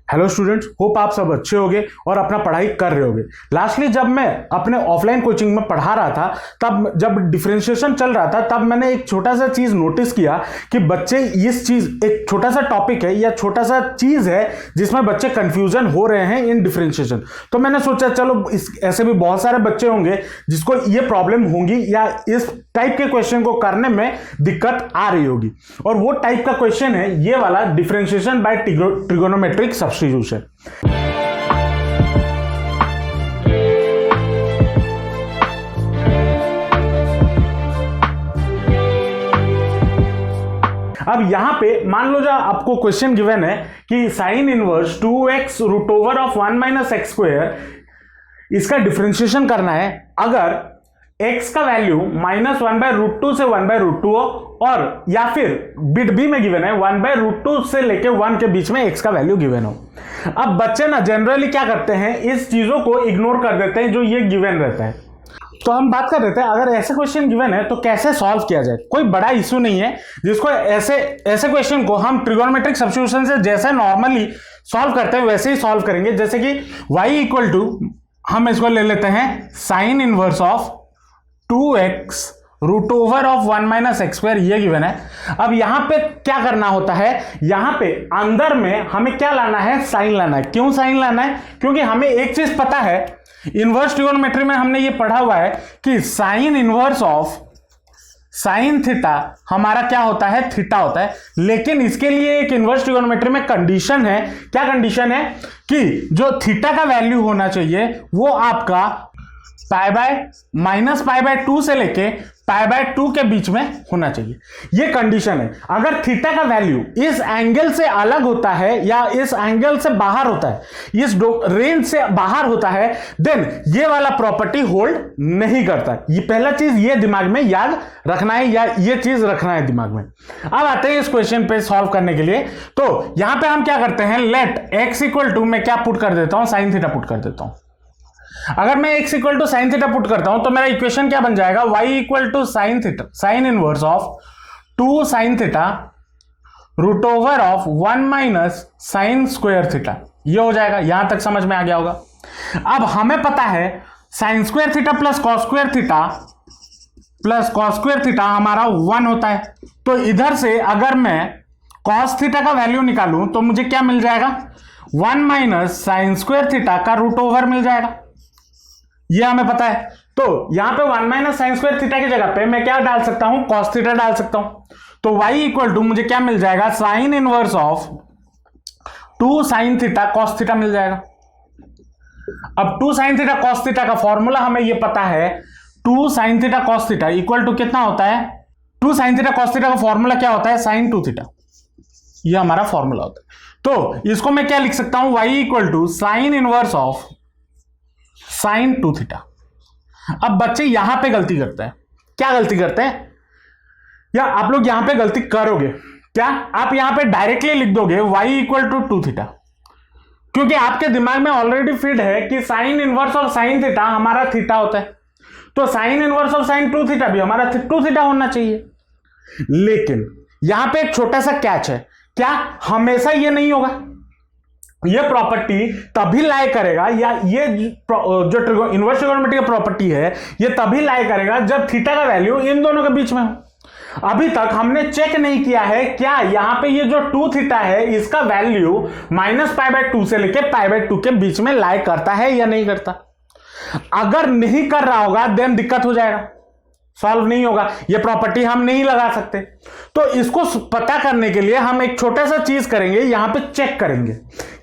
Hello students, hope आप सब अच्छे होंगे और अपना पढ़ाई कर रहे होंगे। लास्टली जब मैं अपने ऑफलाइन कोचिंग में पढ़ा रहा था, तब जब डिफरेंशिएशन चल रहा था, तब मैंने एक छोटा सा चीज नोटिस किया कि बच्चे इस चीज, एक छोटा सा टॉपिक है या छोटा सा चीज है जिसमें बच्चे कंफ्यूजन हो रहे हैं इन डिफरेंशिएशन। तो मैंने सोचा चलो ऐसे भी बहुत सारे बच्चे होंगे जिसको ये प्रॉब्लम होगी या इस टाइप के क्वेश्चन को करने में दिक्कत आ रही होगी, और वो टाइप का क्वेश्चन है ये वाला, डिफरेंशिएशन बाय ट्रिगोनोमेट्रिक सब्स्टिट्यूशन। अब यहां पे मान लो जो आपको क्वेश्चन गिवन है कि sine inverse 2x root over of 1 minus x square, इसका डिफरेंशिएशन करना है अगर x का वैल्यू -1/√2 से 1/√2 हो, और या फिर बिट बी में गिवन है 1/√2 से लेके 1 के बीच में x का वैल्यू गिवन हो। अब बच्चे ना जनरली क्या करते हैं, इस चीजों को इग्नोर कर देते हैं जो ये गिवन रहता है। तो हम बात कर रहे थे अगर ऐसे क्वेश्चन गिवन है तो कैसे सॉल्व किया जाए। कोई बड़ा इश्यू नहीं है, जिसको ऐसे क्वेश्चन को हम ट्रिगोनोमेट्रिक सब्स्टिट्यूशन से जैसे नॉर्मली सॉल्व करते हैं वैसे ही सॉल्व करेंगे। जैसे कि y इक्वल टू, हम इसको ले लेते हैं sine inverse of 2x root over of 1 minus x square, ये गिवन है। अब यहां पे क्या करना होता है, यहां पे अंदर में हमें क्या लाना है, साइन लाना है। क्यों साइन लाना है? क्योंकि हमें एक चीज पता है, इनवर्स ट्रिगोनोमेट्री में हमने ये पढ़ा हुआ है कि sine inverse of sine theta हमारा क्या होता है, थीटा होता है। लेकिन इसके लिए एक इनवर्स ट्रिगोनोमेट्री में कंडीशन है। क्या कंडीशन है? कि जो थीटा का वैल्यू होना चाहिए वो आपका -π/2 से लेके π/2 के बीच में होना चाहिए, ये कंडीशन है। अगर थीटा का वैल्यू इस एंगल से अलग होता है या इस एंगल से बाहर होता है, इस रेंज से बाहर होता है, देन ये वाला प्रॉपर्टी होल्ड नहीं करता। ये पहला चीज ये दिमाग में याद रखना है, या ये चीज रखना है दिमाग में। अब आते हैं इस क्वेश्चन पे सॉल्व करने के लिए। तो यहां पे हम क्या करते हैं, लेट x इक्वल टू, मैं क्या पुट कर देता हूं, साइन थीटा पुट कर देता हूं। अगर मैं x equal to sine theta put करता हूं तो मेरा इक्वेशन क्या बन जाएगा, y equal to sine theta, sine inverse of 2 sine theta root over of 1 minus sine square theta, ये हो जाएगा। यहां तक समझ में आ गया होगा। अब हमें पता है sign square theta plus cos square theta plus cos square theta हमारा 1 होता है। तो इधर से अगर मैं कॉस थीटा का वैल्यू निकालूं तो मुझे क्या मिल जाएगा, 1 माइनस साइन स्क्वायर थीटा का रूट ओवर मिल जाएगा, ये हमें पता है। तो यहां पे 1 माइनस साइन स्क्वायर थीटा की जगह पे मैं क्या डाल सकता हूं, कॉस थीटा डाल सकता हूं। तो y इक्वल टू मुझे क्या मिल जाएगा, sine inverse of 2 sine theta cos theta मिल जाएगा। अब 2 साइन थीटा कॉस थीटा का फॉर्मूला हमें ये पता है, 2 sine theta cos theta equal to कितना होता है, 2 साइन थीटा कॉस थीटा का फॉर्मूला क्या होता है, साइन 2 थीटा, ये हमारा फॉर्मूला होता है। तो इसको मैं क्या लिख सकता हूं, y equal to sine inverse of sine 2 theta. अब बच्चे यहां पे गलती करते हैं, क्या गलती करते हैं, या आप लोग यहां पे गलती करोगे क्या, आप यहां पे डायरेक्टली लिख दोगे y इक्वल टू 2 थीटा, क्योंकि आपके दिमाग में ऑलरेडी फिट है कि sine inverse of sine theta हमारा थीटा होता है। तो sign inverse of sine 2 theta भी हमारा 2 थीटा होना चाहिए। लेकिन यहां पे एक छोटा सा कैच है, क्या हमेशा ये नहीं होगा, ये प्रॉपर्टी तभी लाई करेगा, या ये जो इनवर्स ट्रिगोनोमेट्री का प्रॉपर्टी है ये तभी लाई करेगा जब थीटा का वैल्यू इन दोनों के बीच में हो। अभी तक हमने चेक नहीं किया है क्या यहां पे ये जो 2 थीटा है इसका वैल्यू -π/2 से लेके π/2 के बीच में लाई करता है या नहीं करता। अगर नहीं कर रहा होगा देन दिक्कत हो जाएगा, सॉल्व नहीं होगा, ये प्रॉपर्टी हम नहीं लगा सकते। तो इसको पता करने के लिए हम एक छोटा सा चीज करेंगे, यहां पे चेक करेंगे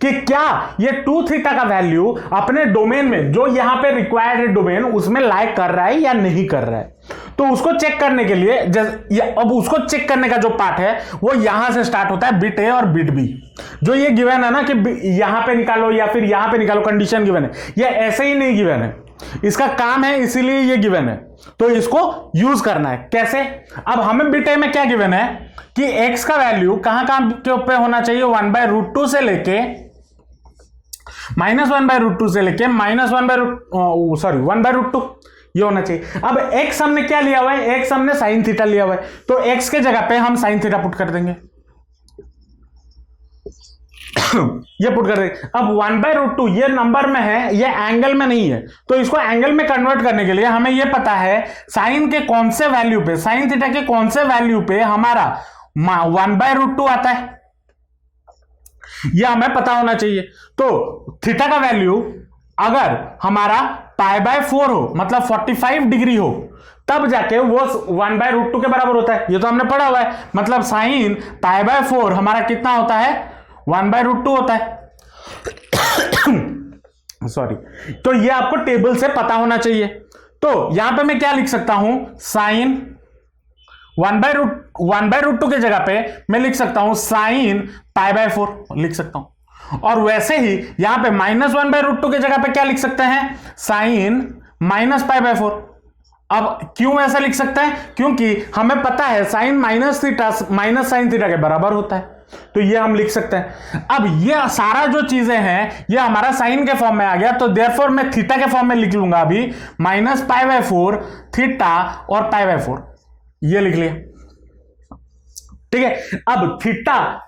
कि क्या ये 2 थीटा का वैल्यू अपने डोमेन में, जो यहां पे रिक्वायर्ड है डोमेन, उसमें लाई कर रहा है या नहीं कर रहा है। तो उसको चेक करने के लिए अब उसको चेक करने का जो पार्ट है वो यहां से स्टार्ट होता है, बिट ए और बिट बी। जो ये गिवन है ना कि यहां पे निकालो या फिर यहां पे निकालो, कंडीशन गिवन है, ये ऐसे ही नहीं गिवन है, इसका काम है इसीलिए ये गिवन है। तो इसको यूज करना है कैसे। अब हमें बिट ए में क्या गिवन है कि x का वैल्यू कहां कहां के ऊपर होना चाहिए, 1/√2 से लेके -1/√2 से लेके -1/√2 ये होना चाहिए। अब x हमने क्या लिया हुआ है, x हमने साइन थीटा लिया हुआ है, तो x के जगह पे हम साइन थीटा पुट कर देंगे। ये पुट कर दे। अब 1/√2 ये नंबर में है, ये एंगल में नहीं है, तो इसको एंगल में कन्वर्ट करने के लिए हमें ये पता है साइन के कौन से वैल्यू पे, साइन थीटा के कौन से वैल्यू पे हमारा 1/√2 आता है, ये हमें पता होना चाहिए। तो थीटा का वैल्यू अगर हमारा π/4 हो, मतलब 45 डिग्री हो, तब जाके वो 1/√2 के बराबर होता है। ये तो हमने पढ़ा हुआ है, मतलब साइन π/4 हमारा कितना होता है, 1/√2 होता है। सॉरी, तो ये आपको टेबल से पता होना चाहिए। तो यहां पे मैं क्या लिख सकता हूं, साइन 1/√2 के जगह पे मैं लिख सकता हूं साइन π/4 लिख सकता हूं। और वैसे ही यहां पे -1/√2 के जगह पे क्या लिख सकते हैं, साइन -π/4। अब क्यों ऐसा लिख सकते हैं, क्योंकि हमें पता है साइन माइनस साइन थीटा के बराबर होता है, तो ये हम लिख सकते हैं। अब ये सारा जो चीजें हैं ये हमारा साइन के फॉर्म में आ गया, तो देयरफॉर मैं थीटा के फॉर्म में लिख लूंगा अभी -π/4 थीटा और π/4, ये लिख लिया। ठीक है, अब थीटा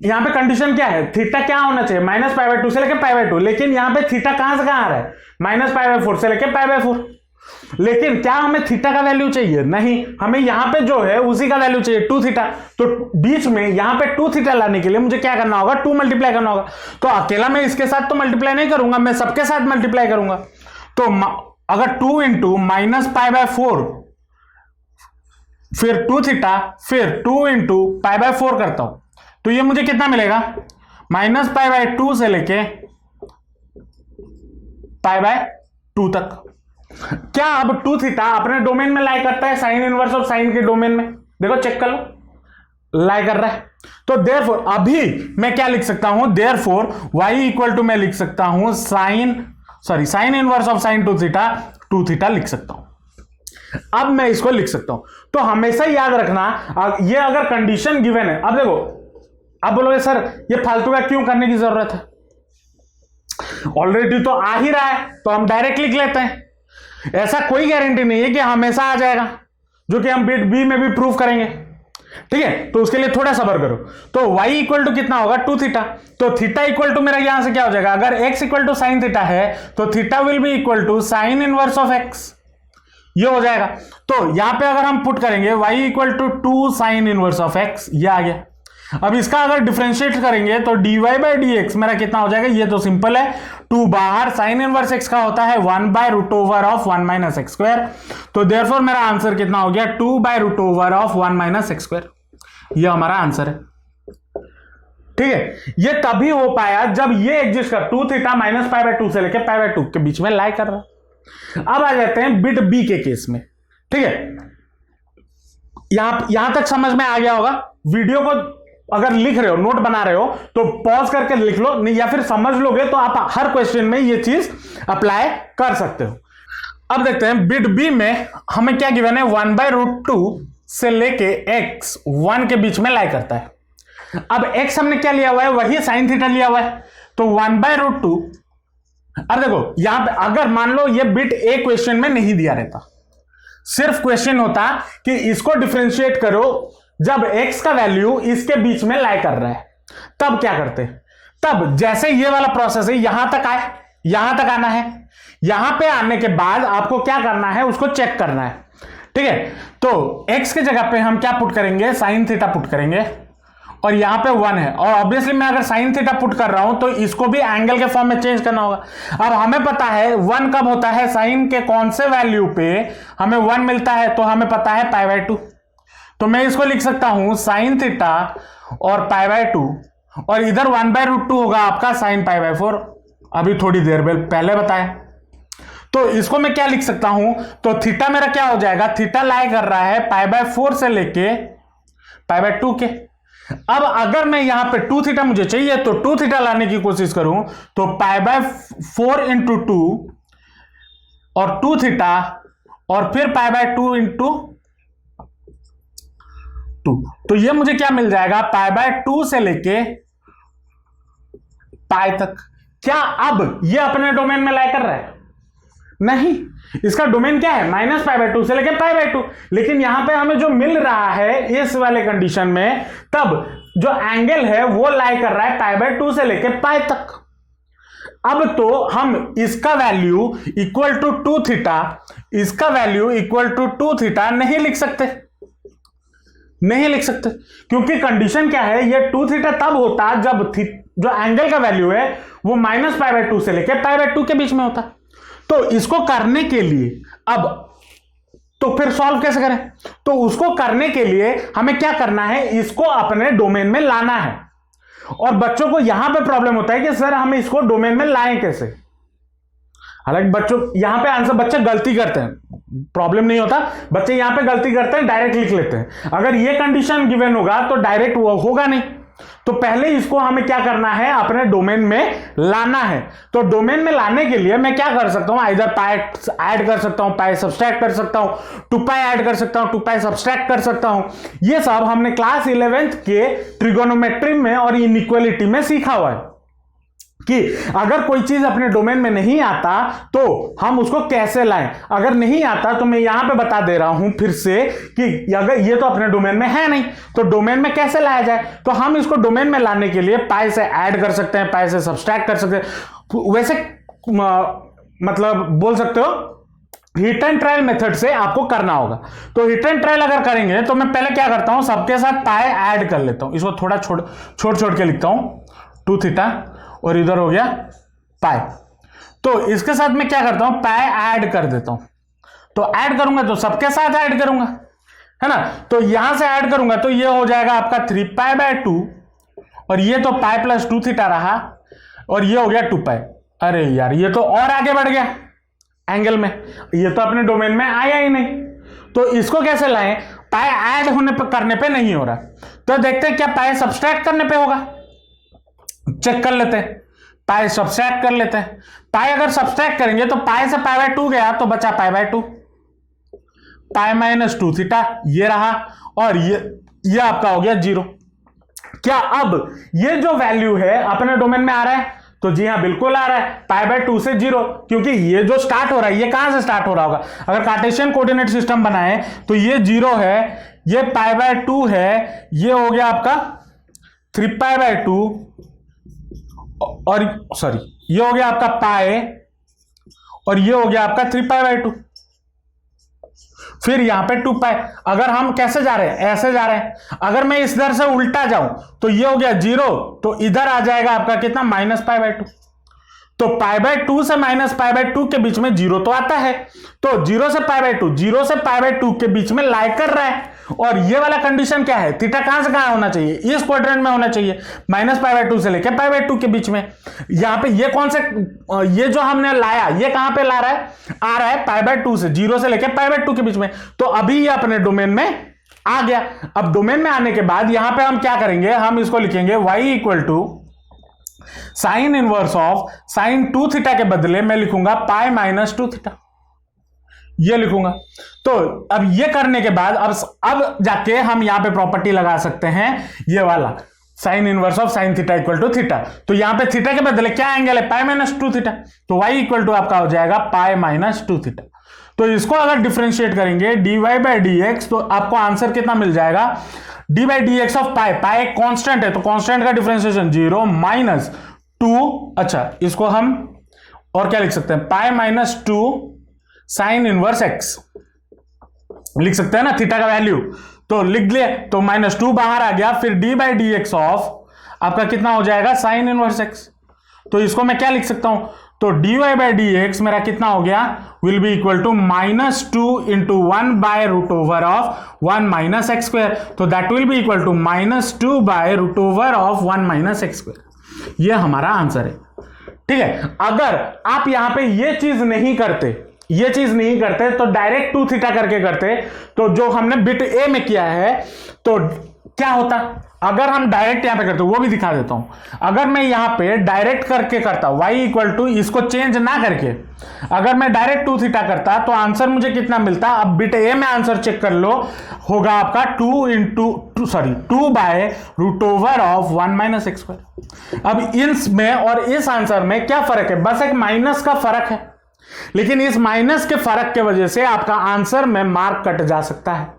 यहां पे कंडीशन क्या है, थीटा क्या होना चाहिए, -π/2 से लेकर π/2, लेकिन यहां पे थीटा कहां से कहां आ रहा है, -π/4 से लेकर π/4। लेकिन क्या हमें थीटा का वैल्यू चाहिए, नहीं, हमें यहां पे जो है उसी का वैल्यू चाहिए 2 थीटा। तो बीच में यहां पे 2 थीटा लाने के लिए मुझे क्या करना होगा, 2 मल्टीप्लाई करना होगा। तो अकेला मैं इसके साथ तो मल्टीप्लाई नहीं करूंगा, मैं सबके साथ मल्टीप्लाई करूंगा। तो अगर 2 इंटू -π/4 फिर 2 थीटा फिर 2 इंटू π/4 करता हूं, तो ये मुझे कितना मिलेगा, -π/2 से लेके π/2 तक। क्या अब 2 थीटा अपने डोमेन में लाई करता है, साइन इनवर्स ऑफ साइन के डोमेन में, देखो चेक कर लो, लाई कर रहा है। तो देयरफॉर अभी मैं क्या लिख सकता हूं, देयरफॉर y इक्वल टू मैं लिख सकता हूं sign inverse of sine 2 theta लिख सकता हूं। अब मैं इसको लिख सकता हूं। तो हमेशा याद रखना, ये अगर कंडीशन गिवन है, अब देखो, अब बोलोगे सर ये फालतू का क्यों करने की जरूरत है, ऑलरेडी तो आ ही रहा है, तो हम डायरेक्ट लिख लेते हैं। ऐसा कोई गारंटी नहीं है कि हमेशा आ जाएगा, जो कि हम बिट बी में भी प्रूव करेंगे। ठीक है, तो उसके लिए थोड़ा सब्र करो। तो y इक्वल टू कितना होगा, 2 थीटा। तो थीटा इक्वल टू मेरा यहां से क्या हो जाएगा, अगर x equal to sine theta है तो theta will be equal to sine inverse of x, ये हो जाएगा। तो यहां पे अगर हम पुट करेंगे y equal to 2 sine inverse of x, ये आ गया। अब इसका अगर डिफरेंशिएट करेंगे तो dy/dx मेरा कितना हो जाएगा, ये तो सिंपल है, 2 बाहर साइन इनवर्स x का होता है 1/√1 - x²। तो देयरफॉर मेरा आंसर कितना हो गया, 2/√1 - x²। ये हमारा आंसर है। ठीक है, ये तभी हो पाया जब ये एग्जिस्ट कर 2 थीटा -π/2 से लेकर π/2 के बीच में लाई कर रहा है। अब आ जाते हैं बिट बी के केस में। ठीक है, यहां तक समझ में आ गया होगा। वीडियो को अगर लिख रहे हो, नोट बना रहे हो, तो पॉज करके लिख लो, नहीं या फिर समझ लोगे तो आप हर क्वेश्चन में ये चीज अप्लाई कर सकते हो। अब देखते हैं बिट बी में हमें क्या गिवन है, 1/√2 से लेके x 1 के बीच में लाई करता है। अब x हमने क्या लिया हुआ है, वही साइन थीटा लिया हुआ है, तो 1/√2। अब देखो यहां पे अगर मान लो ये बिट ए क्वेश्चन में नहीं दिया रहता, सिर्फ क्वेश्चन होता कि इसको डिफरेंशिएट करो जब x का वैल्यू इसके बीच में लाई कर रहा है, तब क्या करते, तब जैसे ये वाला प्रोसेस है यहां तक आए, यहां तक आना है, यहां पे आने के बाद आपको क्या करना है, उसको चेक करना है। ठीक है, तो x के जगह पे हम क्या पुट करेंगे, साइन थीटा पुट करेंगे, और यहां पे 1 है, और ऑब्वियसली मैं अगर साइन थीटा पुट कर रहा हूं तो इसको भी एंगल के फॉर्म में चेंज करना होगा। अब हमें पता है 1 कब होता है, साइन के कौन से वैल्यू पे हमें 1 मिलता है, तो हमें पता है π/2। तो मैं इसको लिख सकता हूं साइन थीटा और π/2, और इधर 1/√2 होगा आपका साइन π/4, अभी थोड़ी देर पहले बताया। तो इसको मैं क्या लिख सकता हूं, तो थीटा मेरा क्या हो जाएगा, थीटा लाई कर रहा है π/4 से लेके π/2 के। अब अगर मैं यहां पे 2 थीटा मुझे चाहिए, तो 2 थीटा लाने की कोशिश करूं तो π/4 इंटू 2 और 2 थीटा और फिर π/2 इंटू 2, तो ये मुझे क्या मिल जाएगा, π/2 से लेके पाई तक। क्या अब ये अपने डोमेन में लाई कर रहा है, नहीं, इसका डोमेन क्या है, -π/2 से लेके π/2। लेकिन यहां पे हमें जो मिल रहा है इस वाले कंडीशन में, तब जो एंगल है वो लाई कर रहा है π/2 से लेके पाई तक। अब तो हम इसका वैल्यू इक्वल टू 2 थीटा, इसका वैल्यू इक्वल टू 2 थीटा नहीं लिख सकते, नहीं लिख सकते, क्योंकि कंडीशन क्या है, ये 2 थीटा तब होता जब जो एंगल का वैल्यू है वो -π/2 से लेके π/2 के बीच में होता। तो इसको करने के लिए अब तो फिर सॉल्व कैसे करें, तो उसको करने के लिए हमें क्या करना है, इसको अपने डोमेन में लाना है। और बच्चों को यहां पे प्रॉब्लम होता है कि सर हम इसको डोमेन में लाएं कैसे। हालांकि बच्चों यहां पे आंसर बच्चे गलती करते हैं, प्रॉब्लम नहीं होता, बच्चे यहां पे गलती करते हैं, डायरेक्ट लिख लेते हैं। अगर ये कंडीशन गिवन होगा तो डायरेक्ट होगा नहीं, तो पहले इसको हमें क्या करना है, अपने डोमेन में लाना है। तो डोमेन में लाने के लिए मैं क्या कर सकता हूं, इधर पाई ऐड कर सकता हूं, पाई सब्सट्रैक्ट कर सकता हूं, 2 पाई ऐड कर सकता हूं, 2 पाई सब्सट्रैक्ट कर सकता हूं। ये सब हमने क्लास 11th के ट्रिगोनोमेट्री में और इनइक्वालिटी में सीखा हुआ है कि अगर कोई चीज अपने डोमेन में नहीं आता तो हम उसको कैसे लाएं। अगर नहीं आता तो मैं यहां पे बता दे रहा हूं फिर से कि अगर ये तो अपने डोमेन में है नहीं तो डोमेन में कैसे लाया जाए। तो हम इसको डोमेन में लाने के लिए पाई से ऐड कर सकते हैं, पाई से सब्सट्रैक्ट कर सकते हैं। वैसे मतलब बोल सकते हो हिट एंड ट्रायल मेथड से आपको करना होगा। तो हिट एंड ट्रायल अगर करेंगे तो मैं पहले क्या करता हूं, सबके साथ पाई ऐड कर लेता हूं, इसको थोड़ा छोड़ के लिखता हूं 2 थीटा और इधर हो गया पाई। तो इसके साथ मैं क्या करता हूं, पाई ऐड कर देता हूं। तो ऐड करूंगा तो सबके साथ ऐड करूंगा, है ना। तो यहां से ऐड करूंगा तो ये हो जाएगा आपका 3π/2 और ये तो पाई प्लस 2 थीटा रहा और ये हो गया 2 पाई। अरे यार ये तो और आगे बढ़ गया एंगल में, ये तो अपने डोमेन में आया ही नहीं। तो इसको कैसे लाएं, पाई ऐड होने पर करने पे नहीं हो रहा, तो देखते हैं क्या पाई सब्सट्रैक्ट करने पे होगा। चेक कर लेते हैं, पाई सब्सट्रैक्ट कर लेते हैं। पाई अगर सब्सट्रैक्ट करेंगे तो पाई से π/2 गया तो बचा π/2, पाई माइनस 2 थीटा ये रहा और ये आपका हो गया 0। क्या अब ये जो वैल्यू है अपने डोमेन में आ रहा है, तो जी हाँ बिल्कुल आ रहा है, π/2 से 0, क्योंकि ये जो स्टार्ट हो रहा है ये कहां से स्टार्ट हो रहा होगा। अगर कार्टेशियन कोऑर्डिनेट सिस्टम बनाए तो ये 0 है, ये π/2 है, ये हो गया आपका 3π/2 और सॉरी ये हो गया आपका पाई और ये हो गया आपका 3π/2, फिर यहां पे 2 पाई। अगर हम कैसे जा रहे हैं, ऐसे जा रहे हैं, अगर मैं इस दर से उल्टा जाऊं तो ये हो गया 0, तो इधर आ जाएगा आपका कितना -π/2। तो π/2 से -π/2 के बीच में 0 तो आता है, तो 0 से π/2, 0 से π/2 के बीच में लाई कर रहा है। और ये वाला कंडीशन क्या है, थीटा कहां से कहां होना चाहिए, इस क्वाड्रेंट में होना चाहिए, -π/2 से लेके π/2 के बीच में। यहां पे ये कौन से, ये जो हमने लाया ये कहां पे ला रहा है, आ रहा है π/2 से, 0 से लेके π/2 के बीच में। तो अभी ये अपने डोमेन में आ गया। अब डोमेन में आने के बाद यहां पे हम क्या करेंगे, हम इसको लिखेंगे y equal to sine inverse of sine 2 theta के बदले मैं लिखूंगा पाई माइनस 2 थीटा, ये लिखूंगा। तो अब ये करने के बाद अब जाके हम यहां पे प्रॉपर्टी लगा सकते हैं, ये वाला sine inverse of sine theta equal to theta. तो यहां पे थीटा के बदले क्या एंगल है, पाई माइनस 2 थीटा, तो y इक्वल टू आपका हो जाएगा पाई माइनस 2 थीटा। तो इसको अगर डिफरेंशिएट करेंगे dy/dx तो आपको आंसर कितना मिल जाएगा, d/dx ऑफ पाई, पाई एक कांस्टेंट है तो कांस्टेंट का डिफरेंशिएशन 0 माइनस 2, अच्छा इसको हम और क्या लिख सकते हैं, पाई माइनस 2 साइन इनवर्स x लिख सकते हैं ना, थीटा का वैल्यू तो लिख लिए, तो -2 बाहर आ गया, फिर d/dx ऑफ आपका कितना हो जाएगा साइन इनवर्स x। तो इसको मैं क्या लिख सकता हूं, तो dy/dx मेरा कितना हो गया, will be equal to -2 into 1/√ओवर ऑफ 1 माइनस एक्स स्क्वायर, तो that will be equal to -2/√ओवर ऑफ 1 माइनस एक्स स्क्वायर। ये हमारा आंसर है, ठीक है। अगर आप यहां पे ये चीज नहीं करते तो डायरेक्ट 2 थीटा करके करते, तो जो हमने बिट ए में किया है तो क्या होता, अगर हम डायरेक्ट यहां पे करते, वो भी दिखा देता हूं। अगर मैं यहां पे डायरेक्ट करके करता y इक्वल टू इसको चेंज ना करके, अगर मैं डायरेक्ट 2 थीटा करता तो आंसर मुझे कितना मिलता, अब बिट ए में आंसर चेक कर लो, होगा आपका 2/√ओवर ऑफ 1 माइनस एक्स स्क्वायर। अब इसमें और इस आंसर में क्या फर्क है, बस एक माइनस का फर्क है, लेकिन इस माइनस के फर्क के वजह से आपका आंसर में मार्क कट जा सकता है,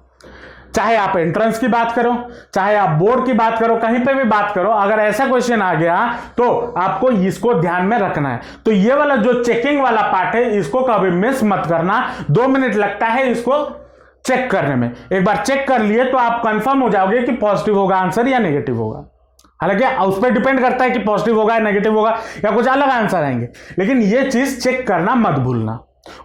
चाहे आप एंट्रेंस की बात करो, चाहे आप बोर्ड की बात करो, कहीं पे भी बात करो, अगर ऐसा क्वेश्चन आ गया तो आपको इसको ध्यान में रखना है। तो ये वाला जो चेकिंग वाला पार्ट है इसको कभी मिस मत करना। 2 मिनट लगता है इसको चेक करने में। एक बार चेक कर लिए तो आप कंफर्म हो जाओगे कि पॉजिटिव होगा आंसर या नेगेटिव होगा। हालांकि उस पर डिपेंड करता है कि पॉजिटिव होगा या नेगेटिव होगा या कुछ अलग आंसर आएंगे, लेकिन ये चीज चेक करना मत भूलना।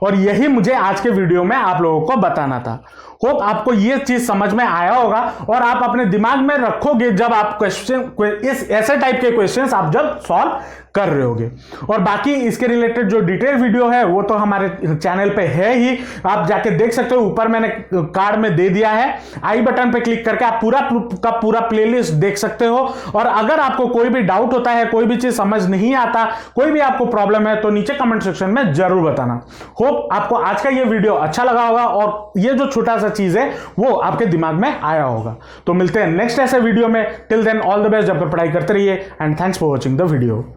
और यही मुझे आज के वीडियो में आप लोगों को बताना था। होप आपको ये चीज समझ में आया होगा और आप अपने दिमाग में रखोगे जब आप क्वेश्चन इस ऐसे टाइप के क्वेश्चंस आप जब सॉल्व कर रहे होगे। और बाकी इसके रिलेटेड जो डिटेल वीडियो है वो तो हमारे चैनल पे है ही, आप जाके देख सकते हो। ऊपर मैंने कार्ड में दे दिया है, आई बटन पे क्लिक करके आप पूरा का पूरा प्लेलिस्ट देख सकते हो। और अगर आपको कोई भी डाउट होता है, कोई भी चीज समझ नहीं आता, कोई भी आपको प्रॉब्लम है, तो नीचे कमेंट सेक्शन में जरूर बताना। होप आपको आज का ये वीडियो अच्छा लगा होगा और ये जो छोटा सा चीज है वो आपके दिमाग में आया होगा। तो मिलते हैं नेक्स्ट ऐसे वीडियो में। Till then all the best, जब तक पढ़ाई करते रहिए and thanks for watching the video.